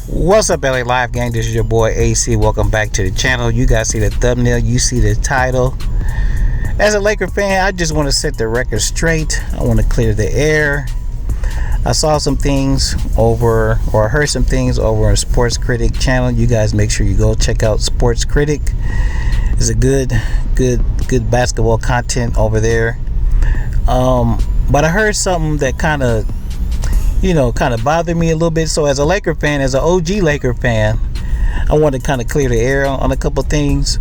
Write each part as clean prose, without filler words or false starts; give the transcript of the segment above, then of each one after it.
What's up, LA Live Gang? This is your boy AC. Welcome back to the channel. You guys see the thumbnail, you see the title. As a Laker fan, I just want to set the record straight. I want to clear the air. I saw some things over, or heard some things over on Sports Critic channel. You guys make sure you go check out Sports Critic. It's a good basketball content over there. But I heard something that kind of bothered me a little bit. So as a Laker fan, as an OG Laker fan, I want to kind of clear the air on a couple things.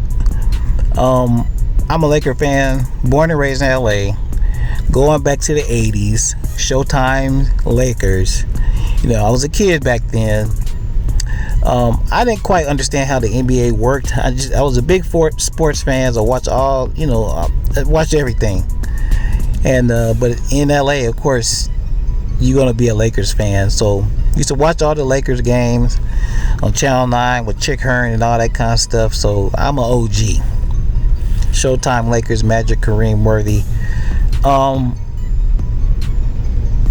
I'm a Laker fan, born and raised in LA, going back to the 80s, Showtime Lakers. I was a kid back then. I didn't quite understand how the NBA worked. I was a big sports fan. I watched I watched everything. And but in LA, of course, you're gonna be a Lakers fan. So used to watch all the Lakers games on Channel 9 with Chick Hearn and all that kind of stuff. So I'm an OG. Showtime Lakers, Magic, Kareem, Worthy.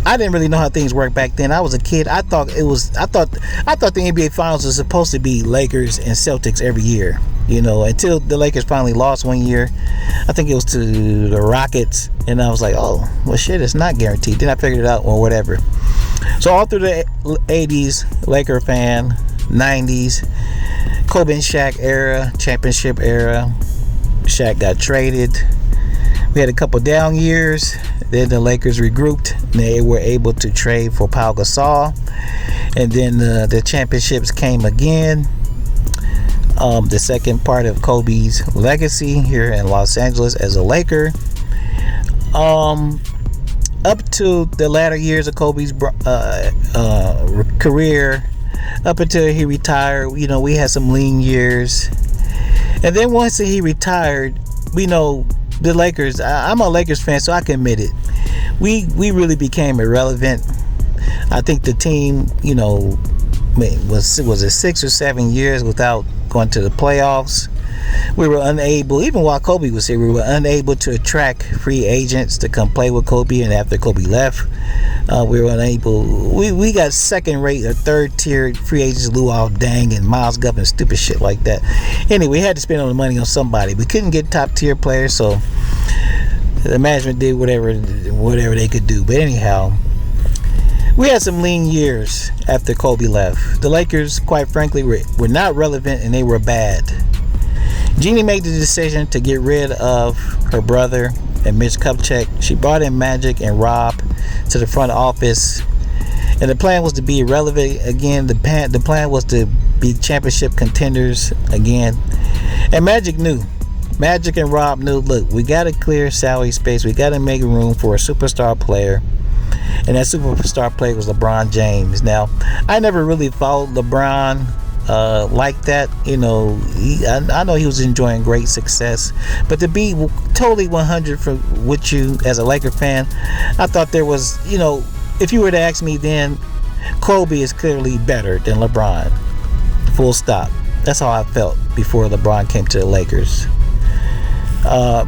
I didn't really know how things worked back then. I was a kid. I thought the NBA Finals was supposed to be Lakers and Celtics every year. Until the Lakers finally lost one year. I think it was to the Rockets, and I was like, oh, well, shit, it's not guaranteed. Then I figured it out, or whatever. So all through the 80s, Laker fan, 90s, Kobe and Shaq era, championship era. Shaq got traded. We had a couple down years. Then the Lakers regrouped. They were able to trade for Pau Gasol. And then the championships came again. The second part of Kobe's legacy here in Los Angeles as a Laker. Up to the latter years of Kobe's career, up until he retired, we had some lean years. And then once he retired, the Lakers, I'm a Lakers fan, so I can admit it. We really became irrelevant. I think the team, was it 6 or 7 years without going to the playoffs. We were unable, even while Kobe was here, we were unable to attract free agents to come play with Kobe. And after Kobe left, we were unable. We got second-rate or third-tier free agents, Luol Deng and Miles Governor, stupid shit like that. Anyway, we had to spend all the money on somebody. We couldn't get top-tier players, so the management did whatever they could do. But anyhow, we had some lean years after Kobe left. The Lakers, quite frankly, were not relevant, and they were bad. Jeannie made the decision to get rid of her brother and Mitch Kupchak. She brought in Magic and Rob to the front office, and the plan was to be irrelevant again. The plan was to be championship contenders again. And Magic and Rob knew, look, we got to clear salary space. We got to make room for a superstar player. And that superstar player was LeBron James. Now, I never really followed LeBron like that. I know he was enjoying great success, but to be totally 100 with you as a Laker fan, I thought there was, if you were to ask me then, Kobe is clearly better than LeBron. Full stop. That's how I felt before LeBron came to the Lakers.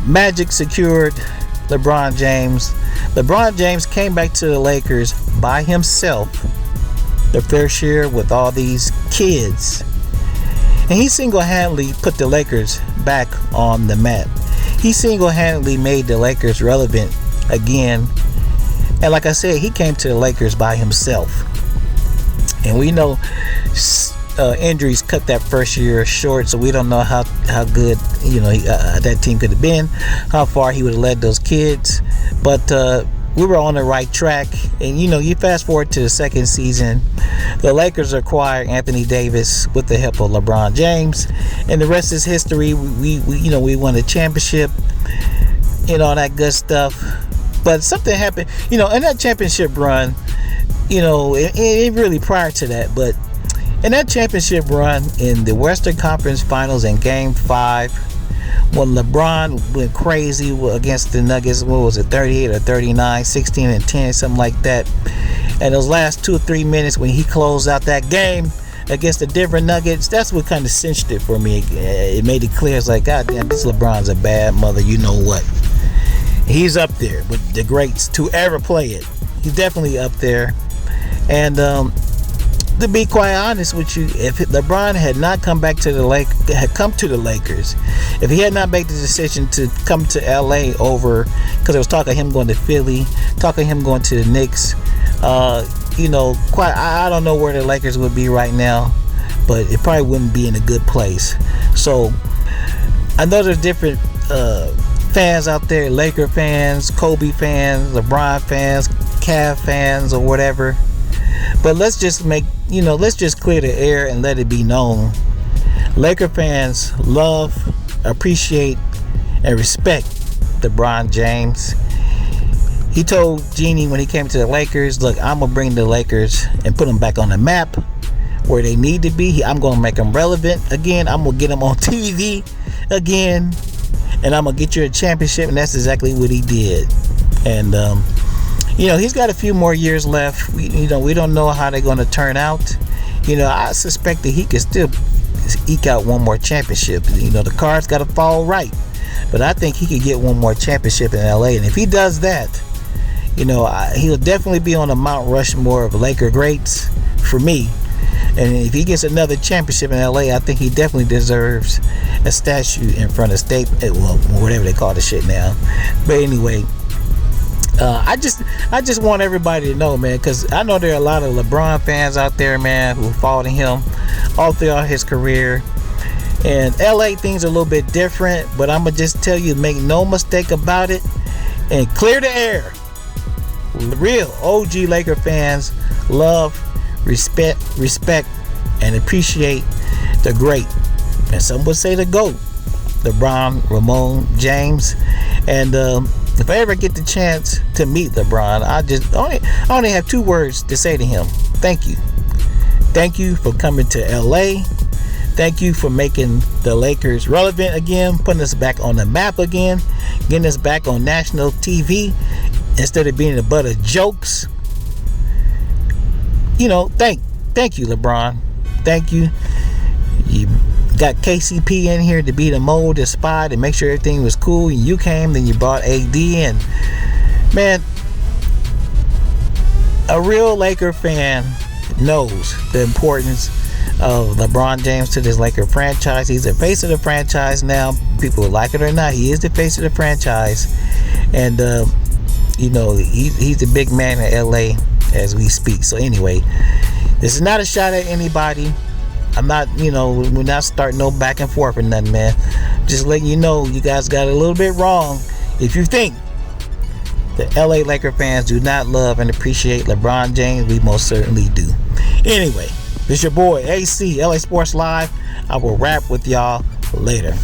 Magic secured LeBron James. LeBron James came back to the Lakers by himself, the first year with all these kids, and he single-handedly put the Lakers back on the map. He single-handedly made the Lakers relevant again. And like I said, he came to the Lakers by himself, and we know injuries cut that first year short, so we don't know how good that team could have been, how far he would have led those kids. But we were on the right track. And you fast forward to the second season, the Lakers acquired Anthony Davis with the help of LeBron James, and the rest is history. We won a championship and all that good stuff. But something happened, in that championship run, it really prior to that, but in that championship run in the Western Conference Finals in Game 5, when LeBron went crazy against the Nuggets, what was it, 38 or 39, 16 and 10, something like that. And those last 2 or 3 minutes when he closed out that game against the Denver Nuggets, that's what kind of cinched it for me. It made it clear. It's like, God damn, this LeBron's a bad mother. You know what? He's up there with the greats to ever play it. He's definitely up there. And to be quite honest with you, if LeBron had not come back to the Lakers, if he had not made the decision to come to LA over, because there was talk of him going to Philly, talk of him going to the Knicks, I don't know where the Lakers would be right now, but it probably wouldn't be in a good place. So I know there's different fans out there, Laker fans, Kobe fans, LeBron fans, Cavs fans, or whatever. But let's just clear the air and let it be known. Laker fans love, appreciate, and respect LeBron James. He told Jeannie when he came to the Lakers, look, I'm going to bring the Lakers and put them back on the map where they need to be. I'm going to make them relevant again. I'm going to get them on TV again. And I'm going to get you a championship. And that's exactly what he did. And, he's got a few more years left. We don't know how they're going to turn out. I suspect that he could still eke out one more championship. The cards got to fall right. But I think he could get one more championship in LA. And if he does that, he'll definitely be on the Mount Rushmore of Laker greats for me. And if he gets another championship in LA, I think he definitely deserves a statue in front of state, well, whatever they call the shit now. But anyway, I just want everybody to know, man, because I know there are a lot of LeBron fans out there, man, who followed him all throughout his career. And LA things are a little bit different, but I'm gonna just tell you, make no mistake about it, and clear the air. Real OG Laker fans love, respect, and appreciate the great, and some would say the GOAT, LeBron Ramon James. And if I ever get the chance to meet LeBron, I only have two words to say to him. Thank you. Thank you for coming to LA. Thank you for making the Lakers relevant again, putting us back on the map again, getting us back on national TV instead of being the butt of jokes. Thank you, LeBron. Thank you. You got KCP in here to be the mold, the spot, and make sure everything was cool. And you came, then you brought AD, and man, a real Laker fan knows the importance of LeBron James to this Laker franchise. He's the face of the franchise now. People like it or not, he is the face of the franchise. And he's the big man in LA as we speak. So anyway, this is not a shot at anybody. I'm not, we're not starting no back and forth or nothing, man. Just letting you know, you guys got it a little bit wrong if you think the LA Laker fans do not love and appreciate LeBron James. We most certainly do. Anyway, this your boy AC, LA Sports Live. I will rap with y'all later.